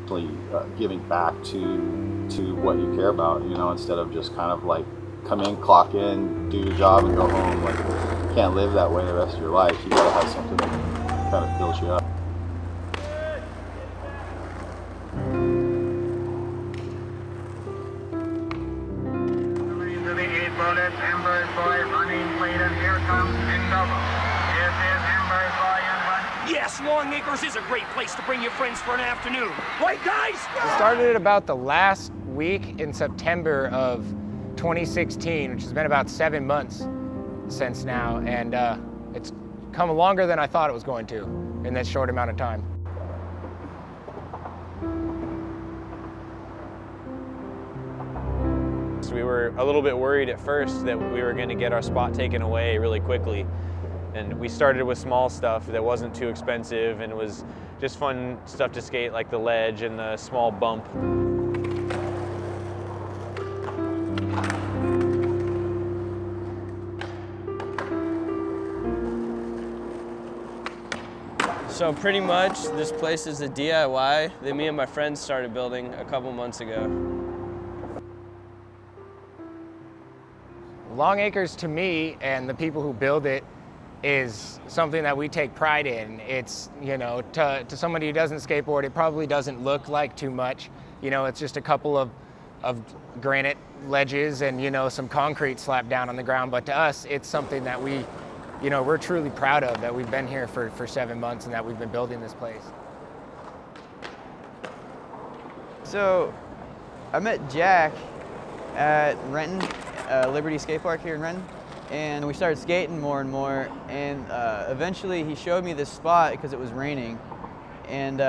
Actually giving back to what you care about, you know, instead of just kind of like come in, clock in, do your job, and go home. Like, you can't live that way the rest of your life. You gotta have something that kind of fills you up. Yes, Longacres is a great place to bring your friends for an afternoon. Right, guys? We started about the last week in September of 2016, which has been about 7 months since now, and it's come longer than I thought it was going to in that short amount of time. So we were a little bit worried at first that we were going to get our spot taken away really quickly. And we started with small stuff that wasn't too expensive, and it was just fun stuff to skate, like the ledge and the small bump. So pretty much this place is a DIY that me and my friends started building a couple months ago. Longacres, to me, and the people who build it, is something that we take pride in. It's, you know, to somebody who doesn't skateboard, it probably doesn't look like too much. You know, it's just a couple of granite ledges and, you know, some concrete slapped down on the ground. But to us, it's something that we, you know, we're truly proud of, that we've been here for 7 months and that we've been building this place. So I met Jack at Renton, Liberty Skatepark here in Renton. And we started skating more and more, and eventually he showed me this spot because it was raining. And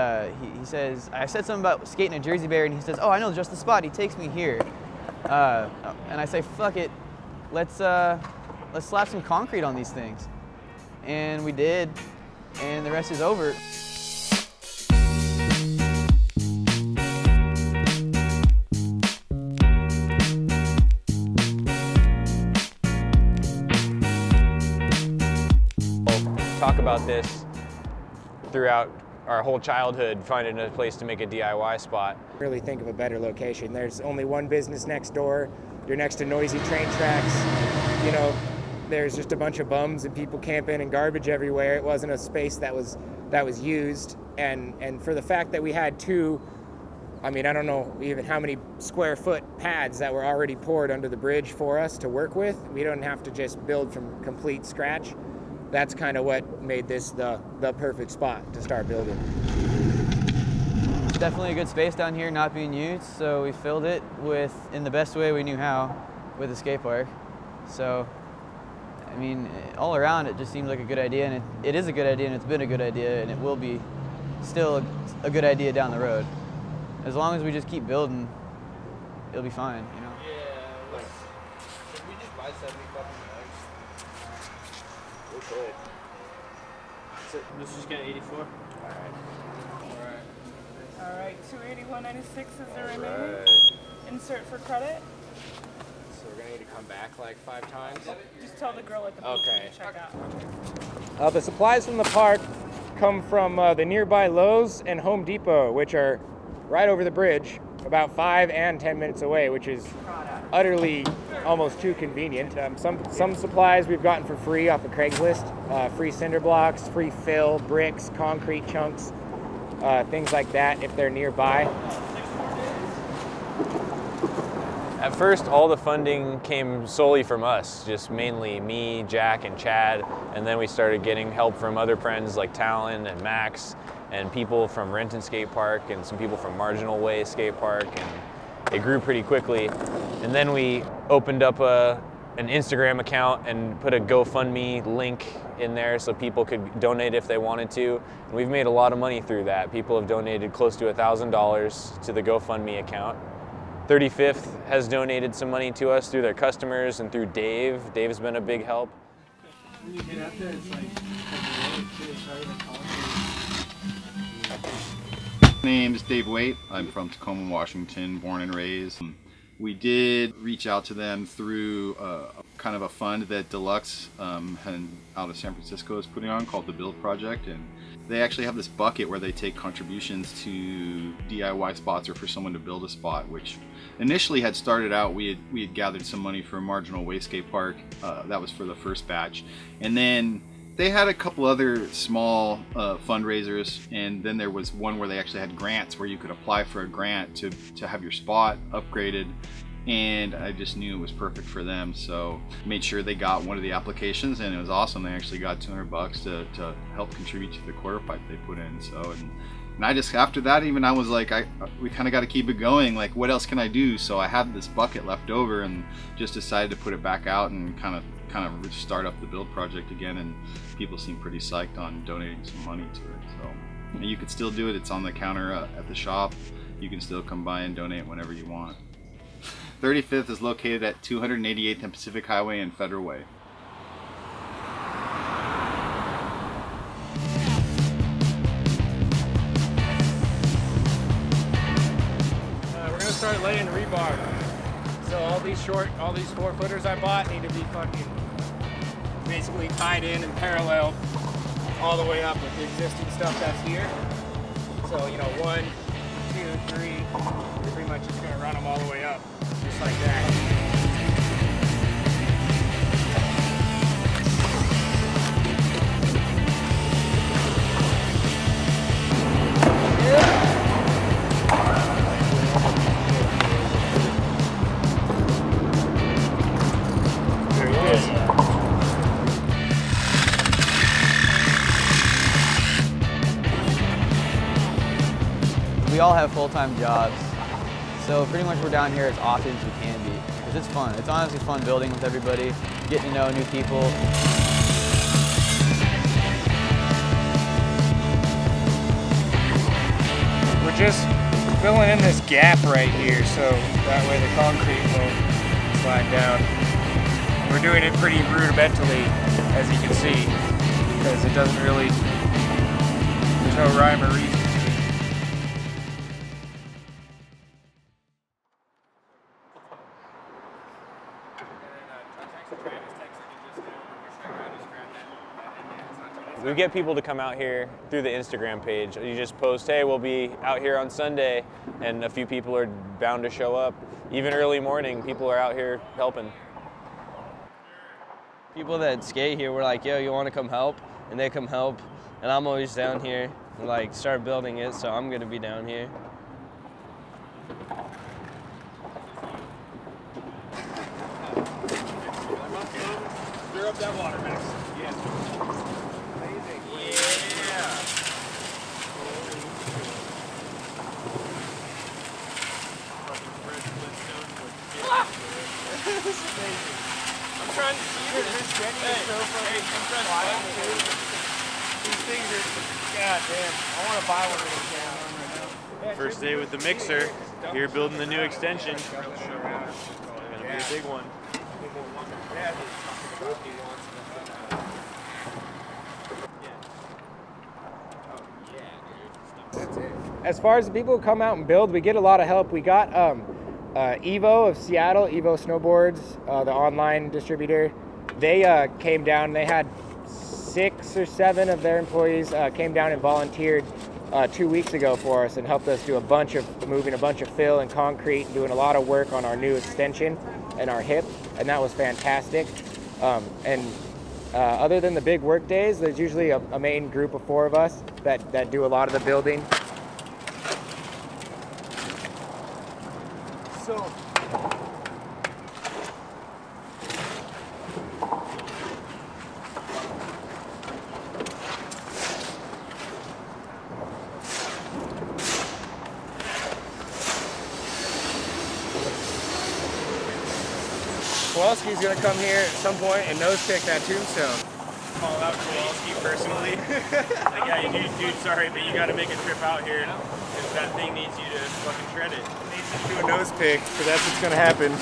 he says, I said something about skating a Jersey Barrier, and he says, oh, I know just the spot. He takes me here. And I say, fuck it, let's slap some concrete on these things. And we did, and the rest is over. Talk about this throughout our whole childhood, finding a place to make a DIY spot. Really think of a better location. There's only one business next door. You're next to noisy train tracks. You know, there's just a bunch of bums and people camping and garbage everywhere. It wasn't a space that was used. And for the fact that we had two, I mean, I don't know even how many square foot pads that were already poured under the bridge for us to work with. We don't have to just build from complete scratch. That's kind of what made this the perfect spot to start building. It's definitely a good space down here not being used, so we filled it with, in the best way we knew how, with a skate park. So, I mean, all around it just seemed like a good idea, and it is a good idea, and it's been a good idea, and it will be still a good idea down the road. As long as we just keep building, it'll be fine, you know? Yeah, like, should we just buy 70 fucking bags? We could. So, let's just get 84. All right, 281.96 is the remaining. Insert for credit. So we're gonna need to come back like 5 times? Just tell the girl at the booth to check out. The supplies from the park come from the nearby Lowe's and Home Depot, which are right over the bridge, about 5 and 10 minutes away, which is utterly almost too convenient. Some supplies we've gotten for free off of Craigslist, free cinder blocks, free fill, bricks, concrete chunks, things like that if they're nearby. At first, all the funding came solely from us, just mainly me, Jack, and Chad, and then we started getting help from other friends like Talon and Max, and people from Renton Skate Park, and some people from Marginal Way Skate Park, and it grew pretty quickly. And then we opened up an Instagram account and put a GoFundMe link in there so people could donate if they wanted to. And we've made a lot of money through that. People have donated close to $1,000 to the GoFundMe account. 35th has donated some money to us through their customers and through Dave. Dave's been a big help. When you get out there, it's like My name's Dave Waite. I'm from Tacoma, Washington, born and raised. We did reach out to them through kind of a fund that Deluxe out of San Francisco is putting on called the D.I.Y Project, and they actually have this bucket where they take contributions to DIY spots or for someone to build a spot, which initially had started out, we had gathered some money for a marginal way skate park. That was for the first batch. And then they had a couple other small fundraisers, and then there was one where they actually had grants where you could apply for a grant to have your spot upgraded. And I just knew it was perfect for them, so made sure they got one of the applications, and it was awesome. They actually got $200 to help contribute to the quarter pipe they put in. So and I just, after that, even I was like, we kind of got to keep it going. Like, what else can I do? So I had this bucket left over, and just decided to put it back out and kind of start up the build project again. And people seem pretty psyched on donating some money to it. So and you could still do it. It's on the counter at the shop. You can still come by and donate whenever you want. 35th is located at 288th and Pacific Highway and Federal Way. We're gonna start laying rebar. So all these 4-footers I bought need to be fucking basically tied in and parallel all the way up with the existing stuff that's here. So, you know, 1, 2, 3, you're pretty much just gonna run them all the way up. Just like that. There he is. We all have full-time jobs. So pretty much we're down here as often as we can be, because it's fun. It's honestly fun building with everybody, getting to know new people. We're just filling in this gap right here, so that way the concrete won't slide down. We're doing it pretty rudimentally, as you can see, because it doesn't really, there's no rhyme or reason. We get people to come out here through the Instagram page. You just post, hey, we'll be out here on Sunday, and a few people are bound to show up. Even early morning, people are out here helping. People that skate here were like, yo, you want to come help? And they come help, and I'm always down here and like start building it, so I'm gonna be down here. Stir up that water, Max. Yeah. This is amazing. I'm trying to see this. Hey, I'm trying to buy one. These things are, god damn, I want to buy one of these right now. First day with the mixer. Here building the new extension. Gonna be a big one. As far as the people who come out and build, we get a lot of help. We got Evo of Seattle, Evo Snowboards, the online distributor. They came down. They had 6 or 7 of their employees came down and volunteered 2 weeks ago for us and helped us do moving a bunch of fill and concrete and doing a lot of work on our new extension and our hip, and that was fantastic. Other than the big work days, there's usually a main group of 4 of us that do a lot of the building. So Kowalski's gonna come here at some point and nose pick that tombstone. Call out Kowalski personally. Like, yeah, dude, sorry, but you got to make a trip out here because that thing needs you to fucking shred it. It needs to do a nose pick, so that's what's gonna happen.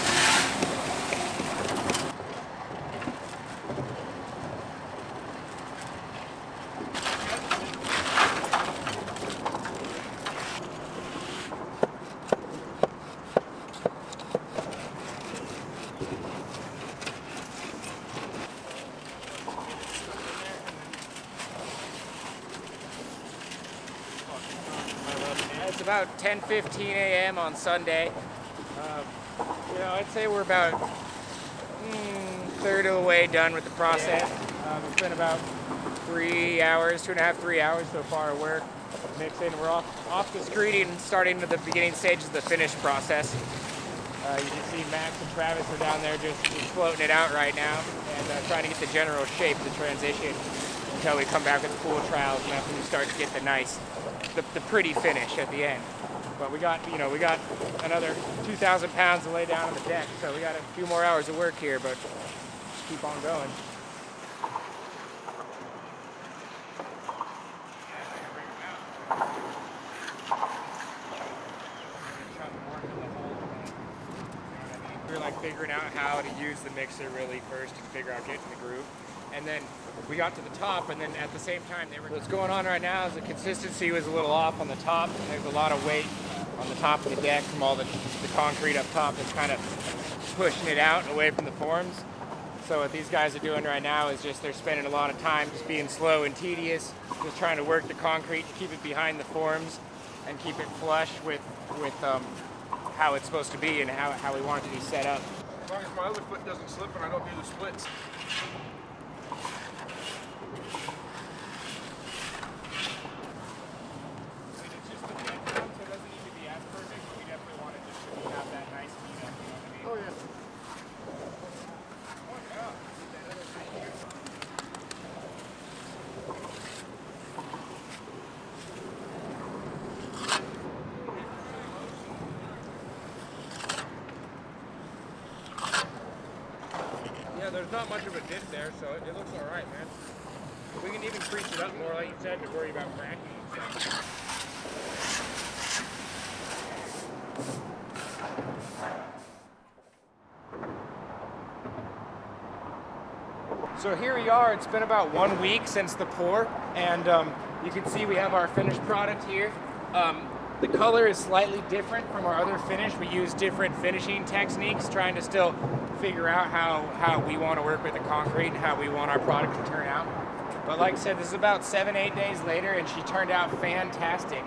It's about 10:15 a.m. on Sunday. You know, I'd say we're about third of the way done with the process. It's been about 3 hours, 2.5, 3 hours so far of work. Mixing, we're off the screening and starting to the beginning stages of the finish process. You can see Max and Travis are down there just floating it out right now and trying to get the general shape, the transition, until we come back with the pool trials, and that's when we start to get the nice, the pretty finish at the end. But we got another 2,000 pounds to lay down on the deck, so we got a few more hours of work here, but just keep on going. We're like figuring out how to use the mixer really first and figure out getting the groove. And then we got to the top, and then at the same time, what's going on right now is the consistency was a little off on the top, and there's a lot of weight on the top of the deck from all the concrete up top that's kind of pushing it out away from the forms. So what these guys are doing right now is just they're spending a lot of time just being slow and tedious, just trying to work the concrete to keep it behind the forms and keep it flush with how it's supposed to be and how we want it to be set up. As long as my other foot doesn't slip and I don't do the splits. Yeah, there's not much of a dip there, so it looks all right, man. We can even crease it up more, like you said, to worry about cracking and stuff. So here we are. It's been about 1 week since the pour, and you can see we have our finished product here. The color is slightly different from our other finish. We use different finishing techniques, trying to still figure out how we want to work with the concrete and how we want our product to turn out. But like I said, this is about 7-8 days later, and she turned out fantastic.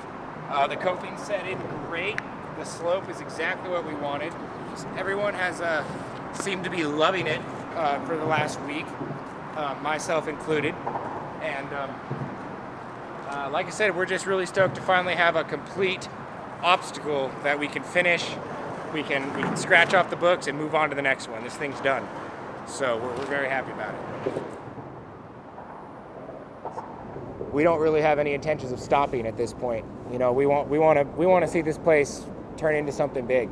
The coping set in great. The slope is exactly what we wanted. Everyone has seemed to be loving it for the last week, myself included. And like I said, we're just really stoked to finally have a complete obstacle that we can finish. We can scratch off the books and move on to the next one. This thing's done. So we're very happy about it. We don't really have any intentions of stopping at this point. You know, we want to see this place turn into something big.